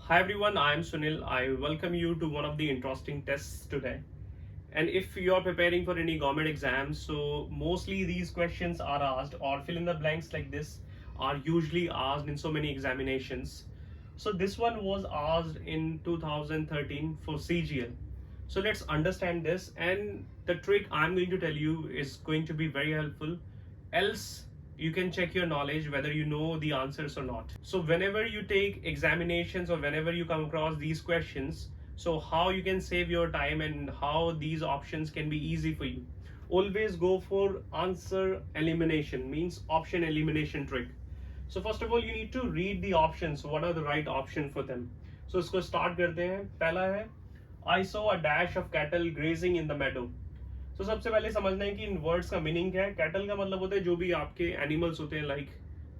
Hi everyone, I am Sunil. I welcome you to one of the interesting tests today. And if you are preparing for any government exams, so mostly these questions are asked, or fill in the blanks like this are usually asked in so many examinations. So this one was asked in 2013 for CGL. So let's understand this, and the trick I'm going to tell you is going to be very helpful. Else you can check your knowledge whether you know the answers or not. So whenever you take examinations or whenever you come across these questions, so how you can save your time and how these options can be easy for you, always go for answer elimination, means option elimination trick. So first of all you need to read the options, what are the right option for them. So इसको start करते हैं. पहला है I saw a dash of cattle grazing in the meadow. तो सबसे पहले समझना है कि इन वर्ड्स का मीनिंग क्या है. कैटल का मतलब होता है जो भी आपके एनिमल्स होते हैं, लाइक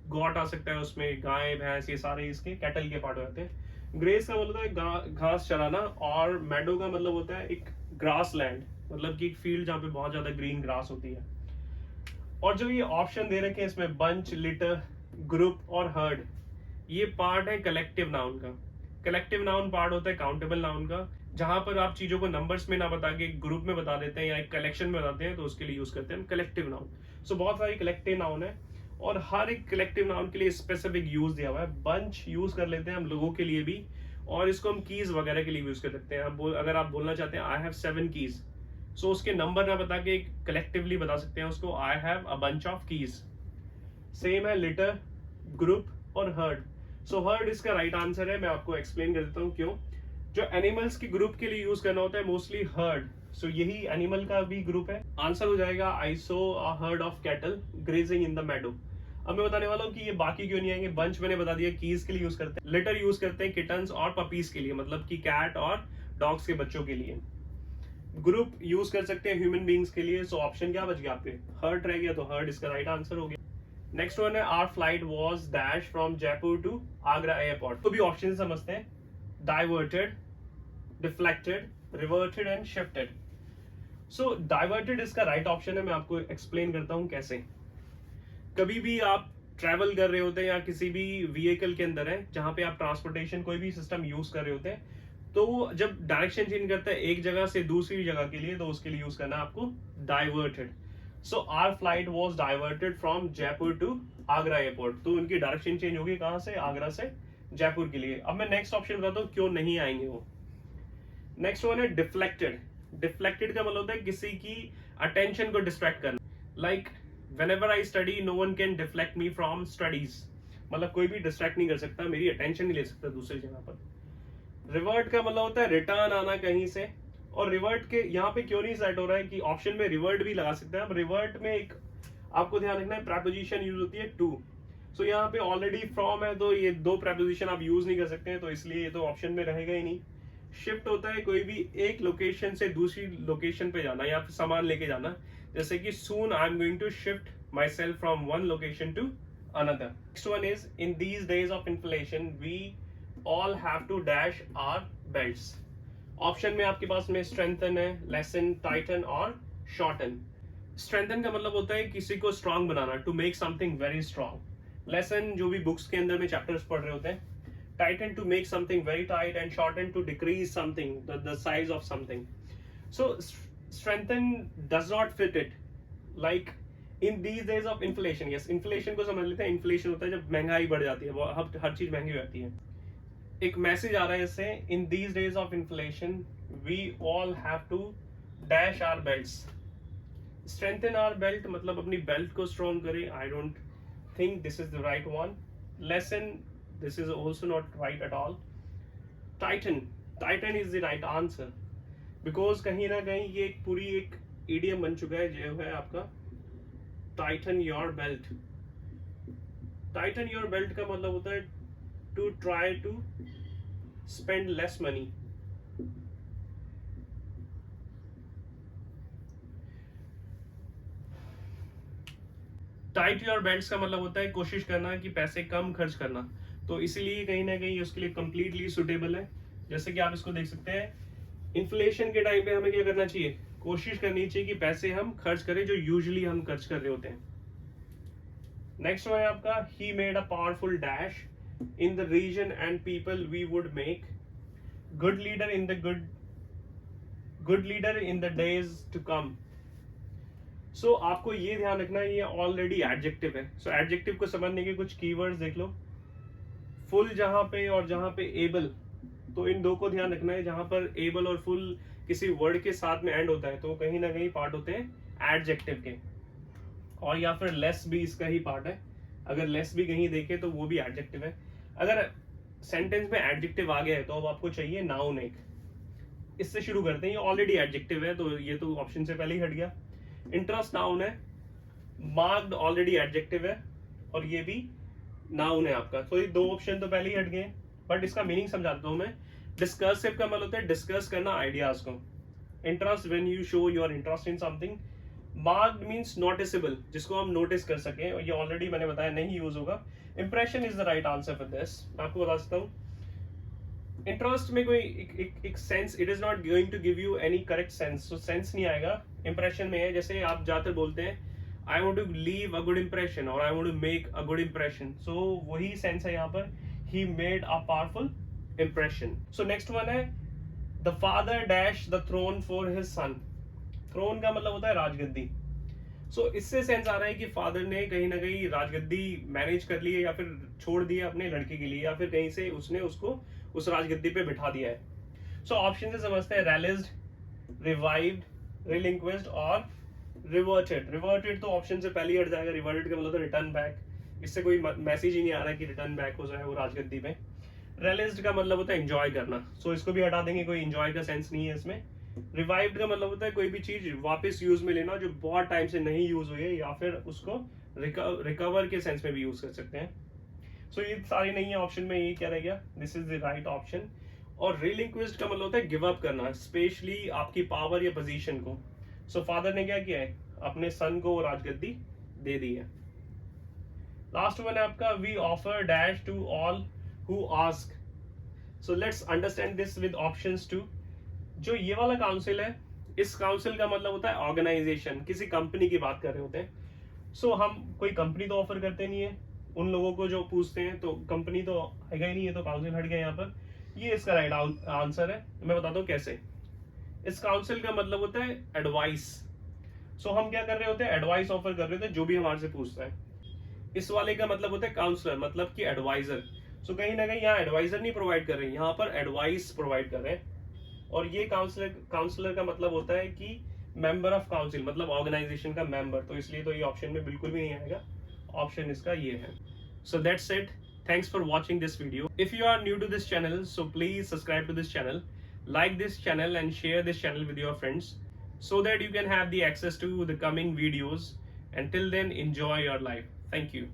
गॉट आ सकता है उसमें, गाय भैंस, ये सारे इसके कैटल के पार्ट होते हैं. ग्रेस का मतलब होता है घास चराना, और मैडो का मतलब होता है एक ग्रास लैंड, मतलब कि एक फील्ड जहाँ पे बहुत ज्यादा ग्रीन ग्रास होती है. और जो ये ऑप्शन दे रखे हैं इसमें बंच, लिटर, ग्रुप और हर्ड, ये पार्ट है कलेक्टिव नाउन का. कलेक्टिव नाउन पार्ट होता है काउंटेबल नाउन का, जहां पर आप चीजों को नंबर्स में ना बता के ग्रुप में बता देते हैं या एक कलेक्शन में बताते हैं, तो उसके लिए यूज करते हैं कलेक्टिव नाउन. सो बहुत सारी कलेक्टिव नाउन है और हर एक कलेक्टिव नाउन के लिए स्पेसिफिक यूज दिया हुआ है. बंच यूज कर लेते हैं हम लोगों के लिए भी, और इसको हम कीज वगैरह के लिए यूज कर सकते हैं. अगर आप बोलना चाहते हैं आई हैव 7 कीज, सो उसके नंबर ना बता के कलेक्टिवली बता सकते हैं उसको I have a bunch of keys. Same है लिटर, ग्रुप और हर्ड. सो हर्ड इसका राइट आंसर है. मैं आपको एक्सप्लेन कर देता हूँ क्यों. जो एनिमल्स की ग्रुप के लिए यूज करना होता है मोस्टली हर्ड, सो यही एनिमल का भी ग्रुप है. आंसर हो जाएगा I saw a herd of cattle grazing in the meadow. अब मैं बताने वाला हूँ कि ये बाकी क्यों नहीं आएंगे. बंच मैंने बता दिया कीज के लिए यूज करते हैं, लिटर यूज करते हैं किटन्स और पपीज के लिए, मतलब कि कैट और डॉग्स के बच्चों के लिए. ग्रुप यूज कर सकते हैं ह्यूमन बींग्स के लिए. सो ऑप्शन क्या बच गया आपके, हर्ड रह गया, तो हर्ड इसका राइट आंसर हो गया. नेक्स्ट वन है our flight was dash from Jaipur to Agra airport. तो भी ऑप्शन समझते हैं. Diverted, deflected, reverted and shifted. So diverted इसका राइट ऑप्शन है. मैं आपको एक्सप्लेन करता हूं कैसे. कभी भी आप ट्रैवल कर रहे होते हैं या किसी भी व्हीकल के अंदर है जहां पे आप ट्रांसपोर्टेशन कोई भी सिस्टम यूज कर रहे होते हैं, तो जब डायरेक्शन चेंज करता है एक जगह से दूसरी जगह के लिए, तो उसके लिए यूज करना है आपको diverted. So our flight was diverted from Jaipur to Agra airport. तो उनकी डायरेक्शन चेंज होगी कहां से, आगरा से जयपुर के लिए. अब मैं नेक्स्ट ऑप्शन बताता हूँ क्यों नहीं आएंगे वो. नेक्स्ट वन है डिफ्लेक्टेड. डिफ्लेक्टेड का मतलब होता है किसी की अटेंशन को डिस्ट्रैक्ट करना. Like whenever I study no one can deflect me from studies, मतलब कोई भी डिस्ट्रैक्ट नहीं कर सकता, मेरी अटेंशन नहीं ले सकता दूसरी जगह पर. रिवर्ट का मतलब होता है रिटर्न आना कहीं से. और रिवर्ट के यहाँ पे क्यों नहीं सेट हो रहा है कि ऑप्शन में रिवर्ट भी लगा सकते हैं. अब रिवर्ट में एक आपको ध्यान रखना है, प्रेपोजिशन यूज होती है टू. सो यहाँ पे ऑलरेडी फ्रॉम है, तो ये दो प्रेपोजिशन आप यूज नहीं कर सकते हैं, तो इसलिए ये तो ऑप्शन में रहेगा ही नहीं. शिफ्ट होता है कोई भी एक लोकेशन से दूसरी लोकेशन पे जाना या फिर सामान लेके जाना, जैसे कि soon I am going to shift myself from one location to another. Next one is in these days of inflation we all have to dash our belts. Option में आपके पास में strengthen है, lessen, tighten और shorten. Strengthen का मतलब होता है किसी को strong banana, to make something very strong. Lessen जो भी बुक्स के अंदर में चैप्टर्स पढ़ रहे होते हैं. Tighten to make something very tight and shorten to decrease something, the size of something. So strengthen does not fit it. Like in these days of inflation, yes, inflation को समझ लेते हैं. inflation होता है जब महंगाई बढ़ जाती है, हर चीज महंगी हो जाती है. एक मैसेज आ रहा है इससे, in these days of inflation we all have to dash our belts. strengthen our belt मतलब अपनी बेल्ट को स्ट्रॉन्ग करें. I don't think this is the right one. Lessen, this is also not right at all. Tighten is the right answer. Because कहीं ना कहीं ये एक पूरी एक इडियम बन चुका है जो है आपका tighten your belt. Tighten your belt का मतलब होता है to try to spend less money. Tight your belts का मतलब होता है कोशिश करना कि पैसे कम खर्च करना. तो इसीलिए कहीं ना कहीं उसके लिए कंप्लीटली सुटेबल है. जैसे कि आप इसको देख सकते हैं, इन्फ्लेशन के टाइम पे हमें क्या करना चाहिए, कोशिश करनी चाहिए कि पैसे हम खर्च करें जो यूजुअली हम खर्च कर रहे होते हैं. नेक्स्ट है आपका ही made a powerful dash in the region and people we would make, good leader in the good leader in the days to come. So आपको ये ध्यान रखना है, ये ऑलरेडी एडजेक्टिव है. सो एडजेक्टिव को समझने के कुछ कीवर्ड्स देख लो. फुल जहां पे और जहां पे एबल, तो इन दो को ध्यान रखना है. जहां पर एबल और फुल किसी वर्ड के साथ में एंड होता है तो कहीं ना कहीं पार्ट होते हैं एडजेक्टिव के, और या फिर लेस भी इसका ही पार्ट है. अगर लेस भी कहीं देखे तो वो भी एडजेक्टिव है. अगर सेंटेंस में एडजेक्टिव आ गया है तो अब आपको चाहिए नाउन एक. इससे शुरू करते हैं. ये ऑलरेडी एडजेक्टिव है तो ये तो ऑप्शन से पहले ही हट गया. इंटरेस्ट नाउन है, मार्क्ड ऑलरेडी एडजेक्टिव है, और ये भी नाउन है आपका. तो ये दो ऑप्शन तो पहले ही हट गए. बट इसका मीनिंग समझाता हूं मैं. डिस्कर्सिव का मतलब होता है डिस्कस करना आइडियाज को. Interest when you show your interest in something. Marked means noticeable, जिसको हम नोटिस कर सकें, और ये ऑलरेडी मैंने बताया नहीं यूज होगा. Impression is the right answer for this. मैं आपको बता सकता हूँ इंटरेस्ट में कोई एक sense, it is not going to give you any correct sense. तो सेंस नहीं आएगा. इंप्रेशन में है जैसे आप ज्यादातर बोलते हैं I want to leave a good impression और I want to make a good impression. So वही सेंस है यहाँ पर. He made a powerful impression. So next one है the father dash the throne for his son. Throne का मतलब होता है राजगद्दी. सो इससे सेंस आ रहा है कि फादर ने कहीं ना कहीं राजगद्दी मैनेज कर ली है या फिर छोड़ दी है अपने लड़के के लिए, या फिर कहीं से उसने उसको उस राजगद्दी पे बिठा दिया है. सो ऑप्शन से समझते हैं. रेलिस्ड, रिवाइव्ड, रिलिंक्विस्ड और रिवर्टेड. रिवर्टेड तो ऑप्शन से पहले ही हट जाएगा. रिवर्टेड का मतलब रिटर्न बैक. इससे कोई मैसेज ही नहीं आ रहा है कि रिटर्न बैक हो जाए वो राजगद्दी पे. रेलिस्ड का मतलब होता है एंजॉय करना. सो इसको भी हटा देंगे, कोई एंजॉय का सेंस नहीं है इसमें. रिवाइव्ड का मतलब होता है कोई भी चीज वापस यूज में लेना जो बहुत टाइम से नहीं यूज हुई है, या फिर उसको रिकवर के सेंस में भी यूज कर सकते हैं. सो ये सारी नहीं है ऑप्शन में. ये क्या रह गया? This is the right option. और रिलिंक्विस्ड का मतलब होता है गिव अप करना, स्पेशली आपकी पावर या पोजीशन को. सो फादर ने क्या किया है? अपने सन को वो राजगद्दी दे दी है. लास्ट वन है आपका we offer dash to all who ask. So let's understand this with options too. जो ये वाला काउंसिल है, इस काउंसिल का मतलब होता है ऑर्गेनाइजेशन. किसी कंपनी की बात कर रहे होते हैं. सो हम कोई कंपनी तो ऑफर करते नहीं है उन लोगों को जो पूछते हैं, तो कंपनी तो आएगा ही नहीं है, तो काउंसिल हट गया यहाँ पर. ये इसका राइट आंसर है. मैं बताता हूँ कैसे. इस काउंसिल का मतलब होता है एडवाइस. सो हम क्या कर रहे होते हैं? एडवाइस ऑफर कर रहे होते हैं जो भी हमारे से पूछता है. इस वाले का मतलब होता है काउंसलर, मतलब कि एडवाइजर. सो कहीं ना कहीं यहाँ एडवाइजर नहीं प्रोवाइड कर रहे हैं, यहाँ पर एडवाइस प्रोवाइड कर रहे हैं. और ये काउंसलर का मतलब होता है कि मेंबर ऑफ काउंसिल, मतलब ऑर्गेनाइजेशन का मेंबर. तो इसलिए तो ये ऑप्शन में बिल्कुल भी नहीं आएगा. ऑप्शन इसका ये है. So that's it. Thanks for watching this video. If you are new to this channel, so please subscribe to this channel, like this channel and share this channel with your friends so that you can have the access to the coming videos. Until then, enjoy your life. Thank you.